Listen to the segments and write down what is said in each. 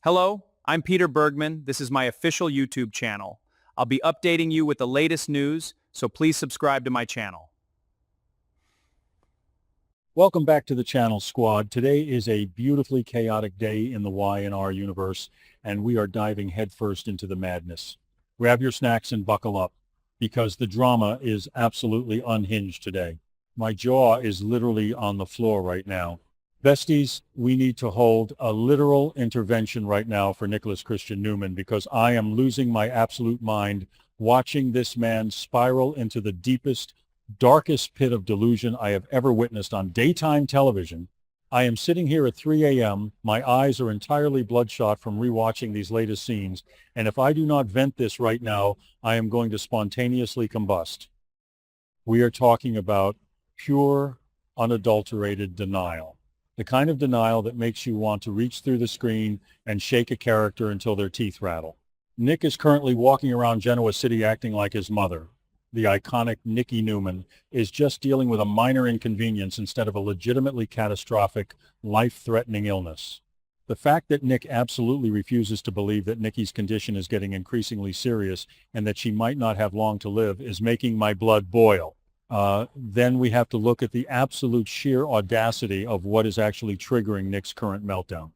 Hello, I'm Peter Bergman. This is my official YouTube channel. I'll be updating you with the latest news, so please subscribe to my channel. Welcome back to the channel, squad. Today is a beautifully chaotic day in the Y&R universe, and we are diving headfirst into the madness. Grab your snacks and buckle up, because the drama is absolutely unhinged today. My jaw is literally on the floor right now. Besties, we need to hold a literal intervention right now for Nicholas Christian Newman, because I am losing my absolute mind watching this man spiral into the deepest, darkest pit of delusion I have ever witnessed on daytime television. I am sitting here at 3 a.m. My eyes are entirely bloodshot from rewatching these latest scenes, and if I do not vent this right now, I am going to spontaneously combust. We are talking about pure, unadulterated denial. The kind of denial that makes you want to reach through the screen and shake a character until their teeth rattle. Nick is currently walking around Genoa City acting like his mother. The iconic Nikki Newman is just dealing with a minor inconvenience instead of a legitimately catastrophic, life-threatening illness. The fact that Nick absolutely refuses to believe that Nikki's condition is getting increasingly serious and that she might not have long to live is making my blood boil. Then we have to look at the absolute sheer audacity of what is actually triggering Nick's current meltdown.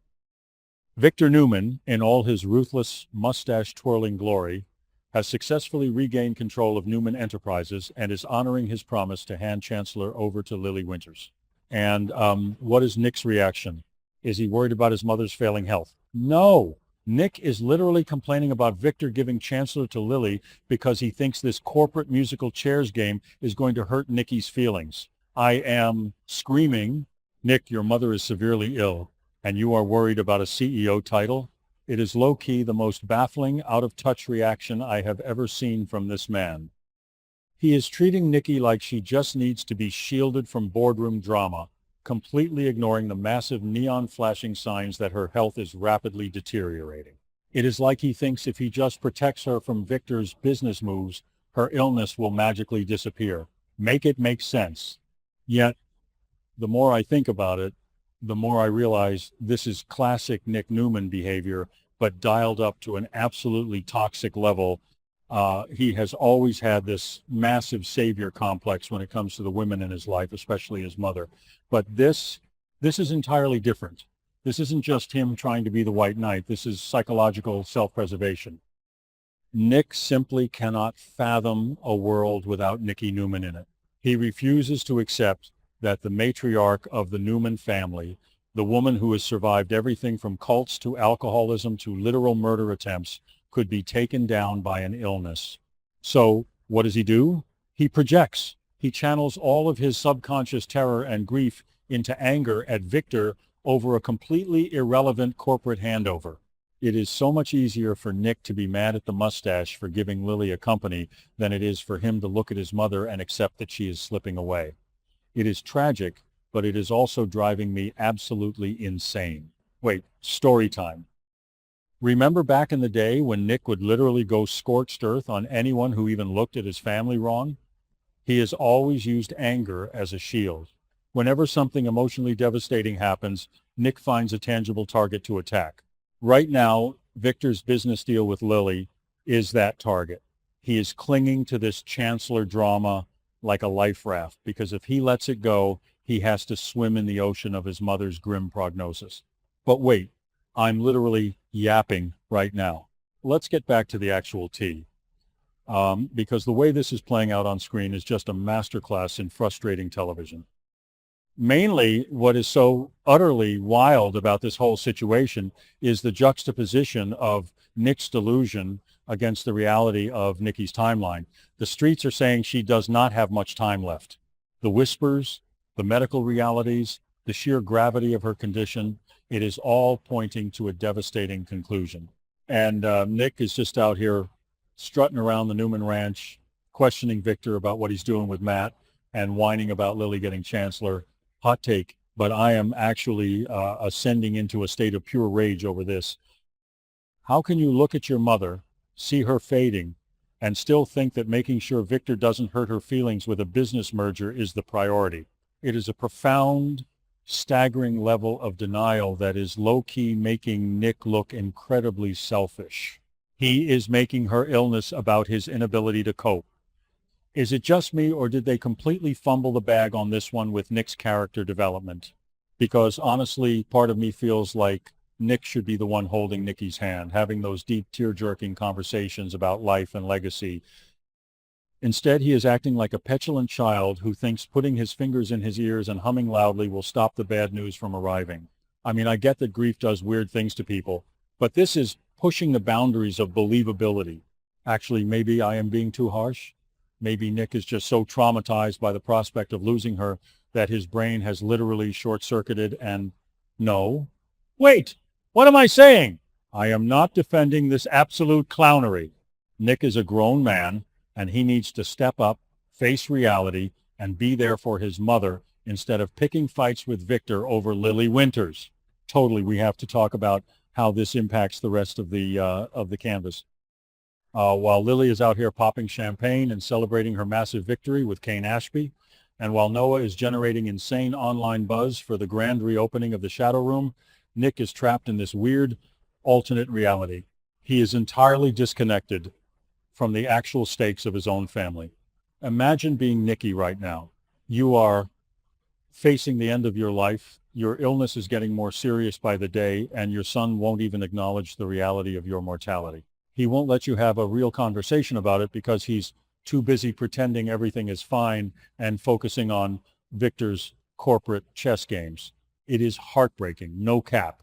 Victor Newman, in all his ruthless, mustache-twirling glory, has successfully regained control of Newman Enterprises and is honoring his promise to hand Chancellor over to Lily Winters. And what is Nick's reaction? Is he worried about his mother's failing health? No. Nick is literally complaining about Victor giving Chancellor to Lily because he thinks this corporate musical chairs game is going to hurt Nikki's feelings. I am screaming, Nick, your mother is severely ill, and you are worried about a CEO title? It is low-key the most baffling, out-of-touch reaction I have ever seen from this man. He is treating Nikki like she just needs to be shielded from boardroom drama, completely ignoring the massive neon flashing signs that her health is rapidly deteriorating. It is like he thinks if he just protects her from Victor's business moves, her illness will magically disappear. Make it make sense. Yet, the more I think about it, the more I realize this is classic Nick Newman behavior, but dialed up to an absolutely toxic level. He has always had this massive savior complex when it comes to the women in his life, especially his mother. But this is entirely different. This isn't just him trying to be the white knight. This is psychological self-preservation. Nick simply cannot fathom a world without Nikki Newman in it. He refuses to accept that the matriarch of the Newman family, the woman who has survived everything from cults to alcoholism to literal murder attempts, could be taken down by an illness. So what does he do? He projects. He channels all of his subconscious terror and grief into anger at Victor over a completely irrelevant corporate handover. It is so much easier for Nick to be mad at the mustache for giving Lily a company than it is for him to look at his mother and accept that she is slipping away. It is tragic, but it is also driving me absolutely insane. Wait, story time. Remember back in the day when Nick would literally go scorched earth on anyone who even looked at his family wrong? He has always used anger as a shield. Whenever something emotionally devastating happens, Nick finds a tangible target to attack. Right now, Victor's business deal with Lily is that target. He is clinging to this Chancellor drama like a life raft, because if he lets it go, he has to swim in the ocean of his mother's grim prognosis. But wait, I'm literally yapping right now. Let's get back to the actual tea. Because the way this is playing out on screen is just a masterclass in frustrating television. Mainly, what is so utterly wild about this whole situation is the juxtaposition of Nick's delusion against the reality of Nikki's timeline. The streets are saying she does not have much time left. The whispers, the medical realities, the sheer gravity of her condition, it is all pointing to a devastating conclusion. And Nick is just out here strutting around the Newman Ranch, questioning Victor about what he's doing with Matt, and whining about Lily getting Chancellor. Hot take, but I am actually ascending into a state of pure rage over this. How can you look at your mother, see her fading, and still think that making sure Victor doesn't hurt her feelings with a business merger is the priority? It is a profound, staggering level of denial that is low-key making Nick look incredibly selfish. He is making her illness about his inability to cope. Is it just me, or did they completely fumble the bag on this one with Nick's character development? Because honestly, part of me feels like Nick should be the one holding Nikki's hand, having those deep, tear-jerking conversations about life and legacy. Instead, he is acting like a petulant child who thinks putting his fingers in his ears and humming loudly will stop the bad news from arriving. I mean, I get that grief does weird things to people, but this is pushing the boundaries of believability. Actually, maybe I am being too harsh. Maybe Nick is just so traumatized by the prospect of losing her that his brain has literally short-circuited and no. Wait, what am I saying? I am not defending this absolute clownery. Nick is a grown man, and he needs to step up, face reality, and be there for his mother instead of picking fights with Victor over Lily Winters. Totally, we have to talk about how this impacts the rest of the canvas. While Lily is out here popping champagne and celebrating her massive victory with Kane Ashby, and while Noah is generating insane online buzz for the grand reopening of the Shadow Room, Nick is trapped in this weird alternate reality. He is entirely disconnected from the actual stakes of his own family. Imagine being Nikki right now. You are facing the end of your life. Your illness is getting more serious by the day, and your son won't even acknowledge the reality of your mortality. He won't let you have a real conversation about it because he's too busy pretending everything is fine and focusing on Victor's corporate chess games. It is heartbreaking, no cap.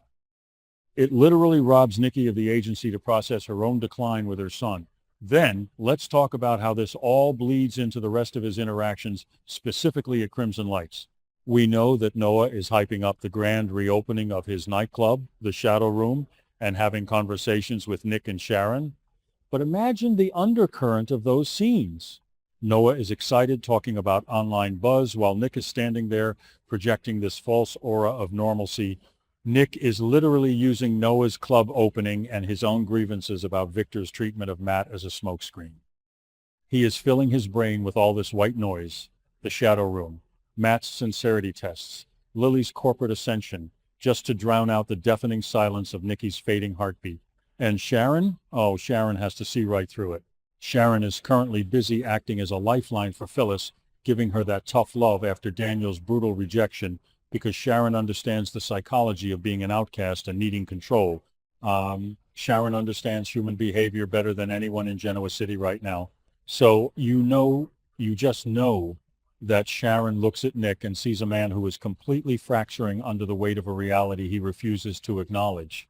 It literally robs Nikki of the agency to process her own decline with her son. Then, let's talk about how this all bleeds into the rest of his interactions, specifically at Crimson Lights. We know that Noah is hyping up the grand reopening of his nightclub, the Shadow Room, and having conversations with Nick and Sharon. But imagine the undercurrent of those scenes. Noah is excited talking about online buzz while Nick is standing there projecting this false aura of normalcy. Nick is literally using Noah's club opening and his own grievances about Victor's treatment of Matt as a smokescreen. He is filling his brain with all this white noise, the Shadow Room, Matt's sincerity tests, Lily's corporate ascension, just to drown out the deafening silence of Nikki's fading heartbeat. And Sharon? Oh, Sharon has to see right through it. Sharon is currently busy acting as a lifeline for Phyllis, giving her that tough love after Daniel's brutal rejection, because Sharon understands the psychology of being an outcast and needing control. Sharon understands human behavior better than anyone in Genoa City right now. So you just know that Sharon looks at Nick and sees a man who is completely fracturing under the weight of a reality he refuses to acknowledge.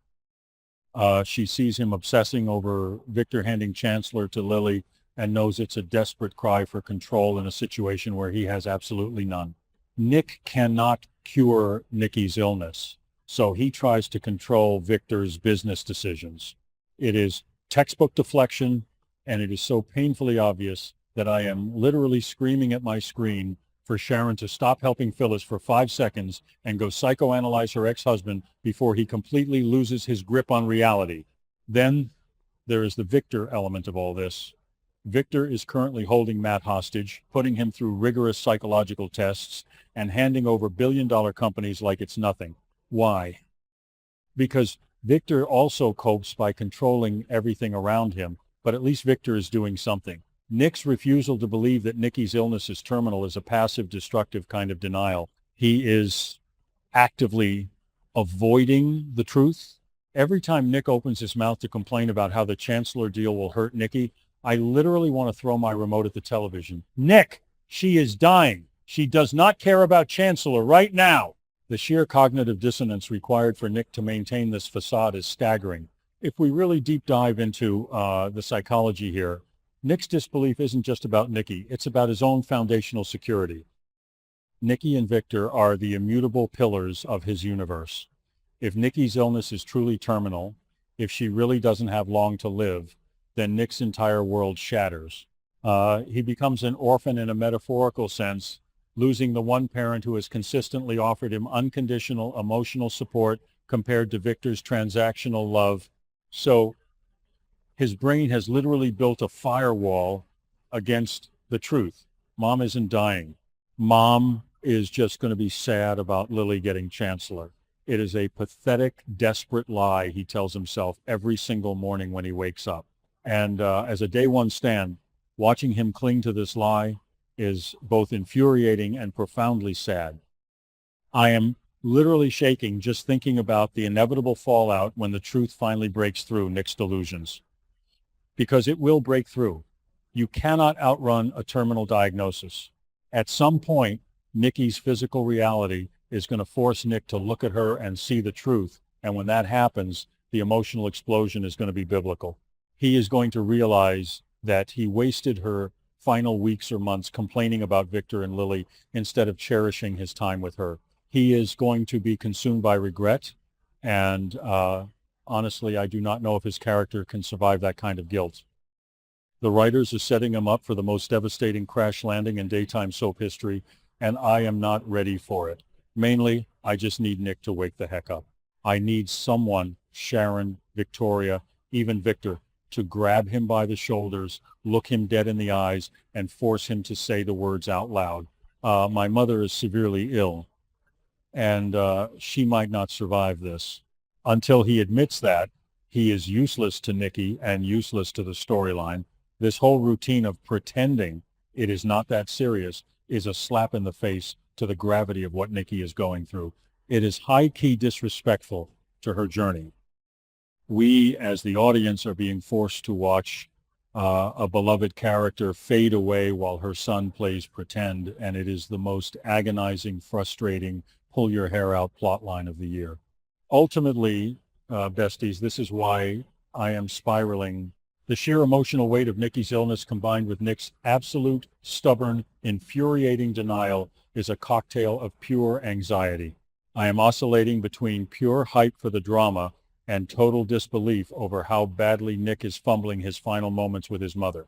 She sees him obsessing over Victor handing Chancellor to Lily and knows it's a desperate cry for control in a situation where he has absolutely none. Nick cannot cure Nikki's illness, so he tries to control Victor's business decisions. It is textbook deflection, and it is so painfully obvious that I am literally screaming at my screen for Sharon to stop helping Phyllis for 5 seconds and go psychoanalyze her ex-husband before he completely loses his grip on reality. Then there is the Victor element of all this. Victor is currently holding Matt hostage, putting him through rigorous psychological tests, and handing over billion-dollar companies like it's nothing. Why? Because Victor also copes by controlling everything around him, but at least Victor is doing something. Nick's refusal to believe that Nikki's illness is terminal is a passive, destructive kind of denial. He is actively avoiding the truth. Every time Nick opens his mouth to complain about how the Chancellor deal will hurt Nikki, I literally want to throw my remote at the television. Nick, she is dying. She does not care about Chancellor right now. The sheer cognitive dissonance required for Nick to maintain this facade is staggering. If we really deep dive into the psychology here, Nick's disbelief isn't just about Nikki. It's about his own foundational security. Nikki and Victor are the immutable pillars of his universe. If Nikki's illness is truly terminal, if she really doesn't have long to live, then Nick's entire world shatters. He becomes an orphan in a metaphorical sense, losing the one parent who has consistently offered him unconditional emotional support compared to Victor's transactional love. So his brain has literally built a firewall against the truth. Mom isn't dying. Mom is just going to be sad about Lily getting chancellor. It is a pathetic, desperate lie he tells himself every single morning when he wakes up. And as a day one stan, watching him cling to this lie is both infuriating and profoundly sad. I am literally shaking just thinking about the inevitable fallout when the truth finally breaks through Nick's delusions. Because it will break through. You cannot outrun a terminal diagnosis. At some point, Nikki's physical reality is going to force Nick to look at her and see the truth. And when that happens, the emotional explosion is going to be biblical. He is going to realize that he wasted her final weeks or months complaining about Victor and Lily instead of cherishing his time with her. He is going to be consumed by regret. And honestly, I do not know if his character can survive that kind of guilt. The writers are setting him up for the most devastating crash landing in daytime soap history, and I am not ready for it. Mainly, I just need Nick to wake the heck up. I need someone, Sharon, Victoria, even Victor, to grab him by the shoulders, look him dead in the eyes, and force him to say the words out loud. My mother is severely ill, and she might not survive this. Until he admits that, he is useless to Nikki and useless to the storyline. This whole routine of pretending it is not that serious is a slap in the face to the gravity of what Nikki is going through. It is high-key disrespectful to her journey. We, as the audience, are being forced to watch a beloved character fade away while her son plays pretend, and it is the most agonizing, frustrating, pull-your-hair-out plotline of the year. Ultimately, besties, this is why I am spiraling. The sheer emotional weight of Nikki's illness combined with Nick's absolute, stubborn, infuriating denial is a cocktail of pure anxiety. I am oscillating between pure hype for the drama and total disbelief over how badly Nick is fumbling his final moments with his mother.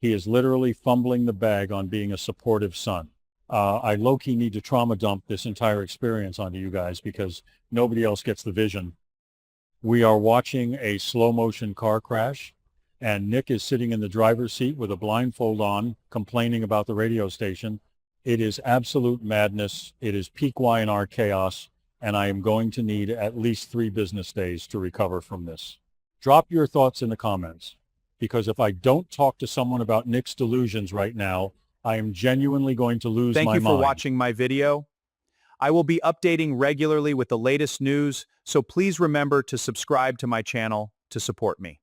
He is literally fumbling the bag on being a supportive son. I low-key need to trauma dump this entire experience onto you guys because nobody else gets the vision. We are watching a slow-motion car crash, and Nick is sitting in the driver's seat with a blindfold on, complaining about the radio station. It is absolute madness. It is peak Y&R chaos, and I am going to need at least 3 business days to recover from this. Drop your thoughts in the comments, because if I don't talk to someone about Nick's delusions right now, I am genuinely going to lose my mind. Thank you for watching my video. I will be updating regularly with the latest news, so please remember to subscribe to my channel to support me.